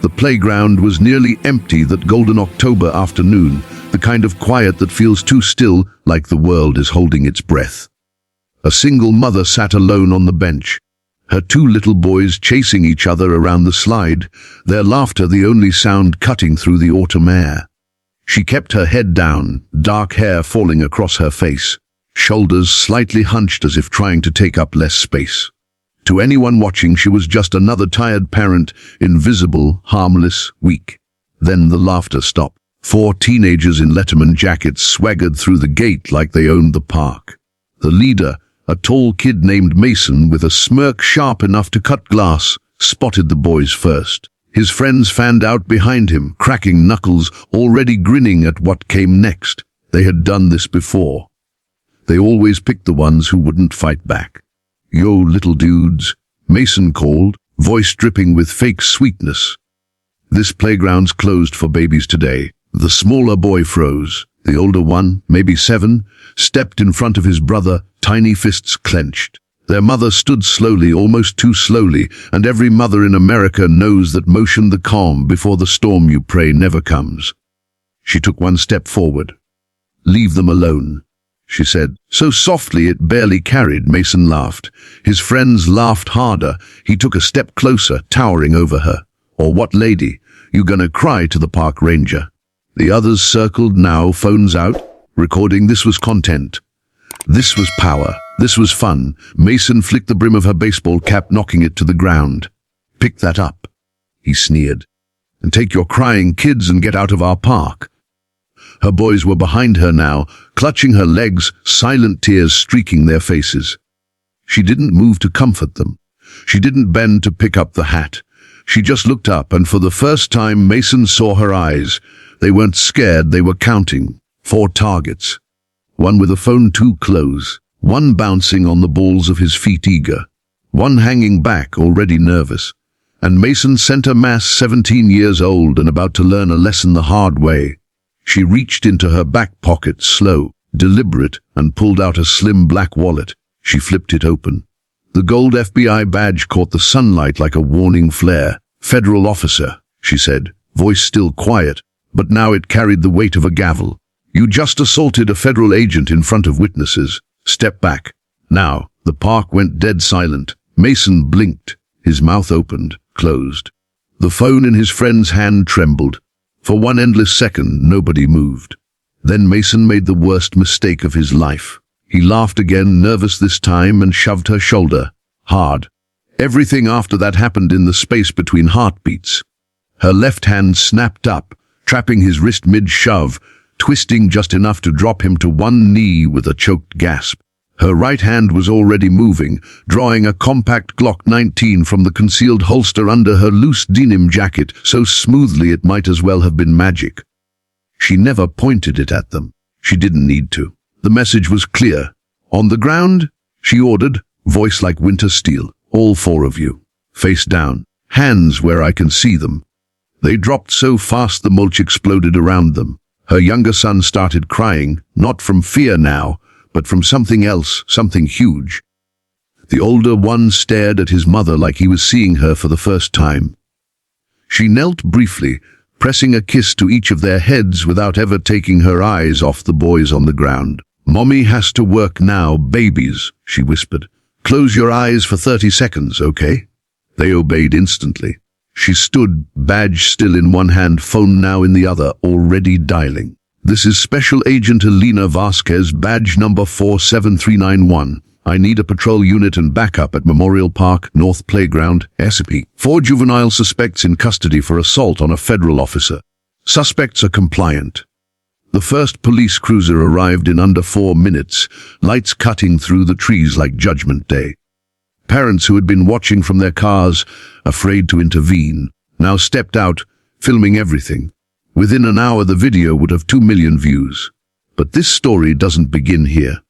The playground was nearly empty that golden October afternoon, the kind of quiet that feels too still, like the world is holding its breath. A single mother sat alone on the bench, her two little boys chasing each other around the slide, their laughter the only sound cutting through the autumn air. She kept her head down, dark hair falling across her face, shoulders slightly hunched as if trying to take up less space. To anyone watching, she was just another tired parent, invisible, harmless, weak. Then the laughter stopped. 4 teenagers in Letterman jackets swaggered through the gate like they owned the park. The leader, a tall kid named Mason with a smirk sharp enough to cut glass, spotted the boys first. His friends fanned out behind him, cracking knuckles, already grinning at what came next. They had done this before. They always picked the ones who wouldn't fight back. "Yo, little dudes," Mason called, voice dripping with fake sweetness. "This playground's closed for babies today." The smaller boy froze. The older one, maybe 7, stepped in front of his brother, tiny fists clenched. Their mother stood slowly, almost too slowly, and every mother in America knows that motion the calm before the storm you pray never comes. She took 1 step forward. "Leave them alone," she said, so softly it barely carried. Mason laughed. His friends laughed harder. He took a step closer, towering over her. "Or what, lady? You gonna cry to the park ranger?" The others circled now, phones out, recording. This was content. This was power. This was fun. Mason flicked the brim of her baseball cap, knocking it to the ground. "Pick that up," he sneered, "and take your crying kids and get out of our park." Her boys were behind her now, clutching her legs, silent tears streaking their faces. She didn't move to comfort them. She didn't bend to pick up the hat. She just looked up, and for the first time Mason saw her eyes. They weren't scared, they were counting. 4 targets. 1 with a phone too close. 1 bouncing on the balls of his feet, eager. 1 hanging back, already nervous. And Mason sent her mass, 17 years old and about to learn a lesson the hard way. She reached into her back pocket, slow, deliberate, and pulled out a slim black wallet. She flipped it open. The gold FBI badge caught the sunlight like a warning flare. "Federal officer," she said, voice still quiet, but now it carried the weight of a gavel. "You just assaulted a federal agent in front of witnesses. Step back." Now, the park went dead silent. Mason blinked. His mouth opened, closed. The phone in his friend's hand trembled. For 1 endless second, nobody moved. Then Mason made the worst mistake of his life. He laughed again, nervous this time, and shoved her shoulder. Hard. Everything after that happened in the space between heartbeats. Her left hand snapped up, trapping his wrist mid-shove, twisting just enough to drop him to 1 knee with a choked gasp. Her right hand was already moving, drawing a compact Glock 19 from the concealed holster under her loose denim jacket so smoothly it might as well have been magic. She never pointed it at them. She didn't need to. The message was clear. "On the ground," she ordered, voice like winter steel. "All 4 of you. Face down. Hands where I can see them." They dropped so fast the mulch exploded around them. Her younger son started crying, not from fear now, but from something else, something huge. The older one stared at his mother like he was seeing her for the first time. She knelt briefly, pressing a kiss to each of their heads without ever taking her eyes off the boys on the ground. "Mommy has to work now, babies," she whispered. "Close your eyes for 30 seconds, okay?" They obeyed instantly. She stood, badge still in 1 hand, phone now in the other, already dialing. "This is Special Agent Elena Vasquez, badge number 47391. I need a patrol unit and backup at Memorial Park, North Playground, SP. 4 juvenile suspects in custody for assault on a federal officer. Suspects are compliant." The first police cruiser arrived in under 4 minutes, lights cutting through the trees like Judgment Day. Parents who had been watching from their cars, afraid to intervene, now stepped out, filming everything. Within an hour the video would have 2 million views. But this story doesn't begin here.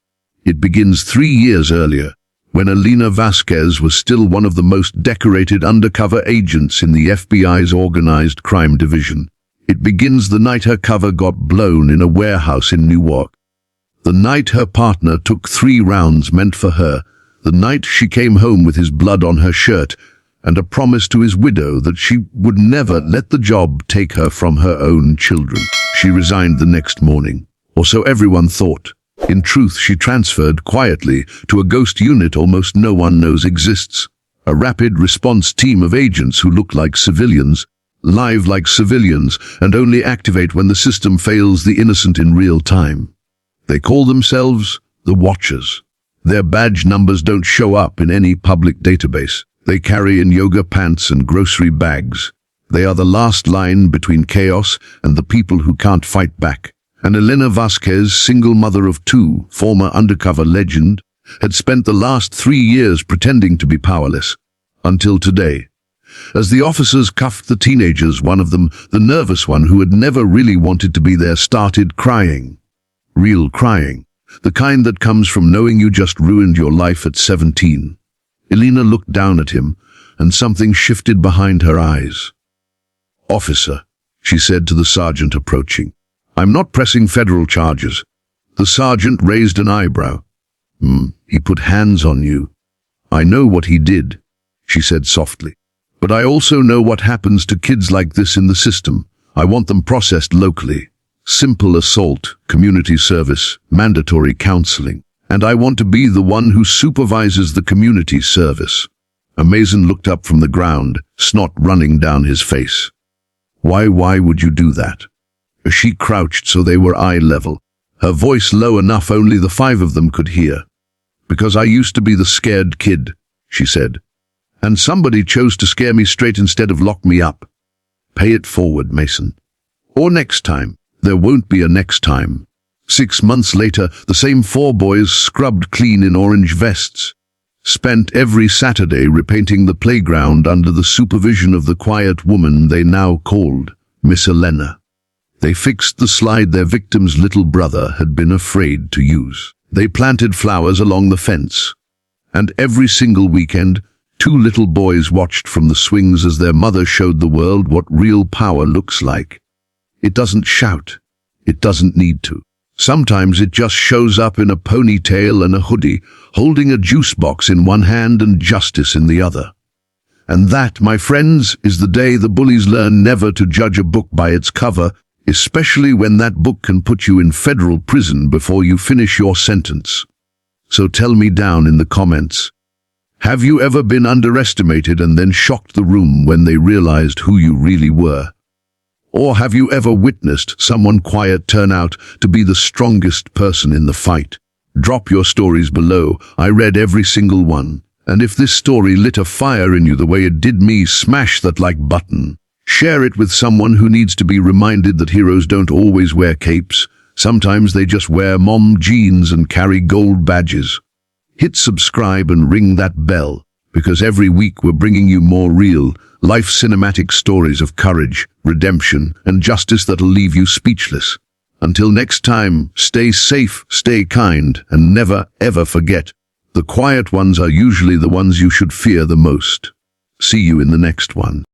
It begins 3 years earlier, when Elena Vasquez was still one of the most decorated undercover agents in the FBI's organized crime division. It begins the night her cover got blown in a warehouse in Newark. The night her partner took 3 rounds meant for her. The night she came home with his blood on her shirt, and a promise to his widow that she would never let the job take her from her own children. She resigned the next morning, or so everyone thought. In truth, she transferred quietly to a ghost unit almost no one knows exists. A rapid response team of agents who look like civilians, live like civilians, and only activate when the system fails the innocent in real time. They call themselves the Watchers. Their badge numbers don't show up in any public database. They carry in yoga pants and grocery bags. They are the last line between chaos and the people who can't fight back. And Elena Vasquez, single mother of two, former undercover legend, had spent the last 3 years pretending to be powerless. Until today. As the officers cuffed the teenagers, one of them, the nervous one who had never really wanted to be there, started crying. Real crying. The kind that comes from knowing you just ruined your life at 17. Elena looked down at him, and something shifted behind her eyes. "Officer," she said to the sergeant approaching, "I'm not pressing federal charges." The sergeant raised an eyebrow. He put hands on you." "I know what he did," she said softly. "But I also know what happens to kids like this in the system. I want them processed locally. Simple assault, community service, mandatory counseling. And I want to be the one who supervises the community service." Mason looked up from the ground, snot running down his face. Why would you do that?" She crouched so they were eye level, her voice low enough only the 5 of them could hear. "Because I used to be the scared kid," she said. "And somebody chose to scare me straight instead of lock me up. Pay it forward, Mason. Or next time. There won't be a next time." 6 months later, the same 4 boys, scrubbed clean in orange vests, spent every Saturday repainting the playground under the supervision of the quiet woman they now called Miss Elena. They fixed the slide their victim's little brother had been afraid to use. They planted flowers along the fence. And every single weekend, 2 little boys watched from the swings as their mother showed the world what real power looks like. It doesn't shout. It doesn't need to. Sometimes it just shows up in a ponytail and a hoodie, holding a juice box in one hand and justice in the other. And that, my friends, is the day the bullies learn never to judge a book by its cover, especially when that book can put you in federal prison before you finish your sentence. So tell me down in the comments, have you ever been underestimated and then shocked the room when they realized who you really were? Or have you ever witnessed someone quiet turn out to be the strongest person in the fight? Drop your stories below. I read every single one. And if this story lit a fire in you the way it did me, smash that like button. Share it with someone who needs to be reminded that heroes don't always wear capes. Sometimes they just wear mom jeans and carry gold badges. Hit subscribe and ring that bell, because every week we're bringing you more real, life cinematic stories of courage, redemption, and justice that'll leave you speechless. Until next time, stay safe, stay kind, and never, ever forget, the quiet ones are usually the ones you should fear the most. See you in the next one.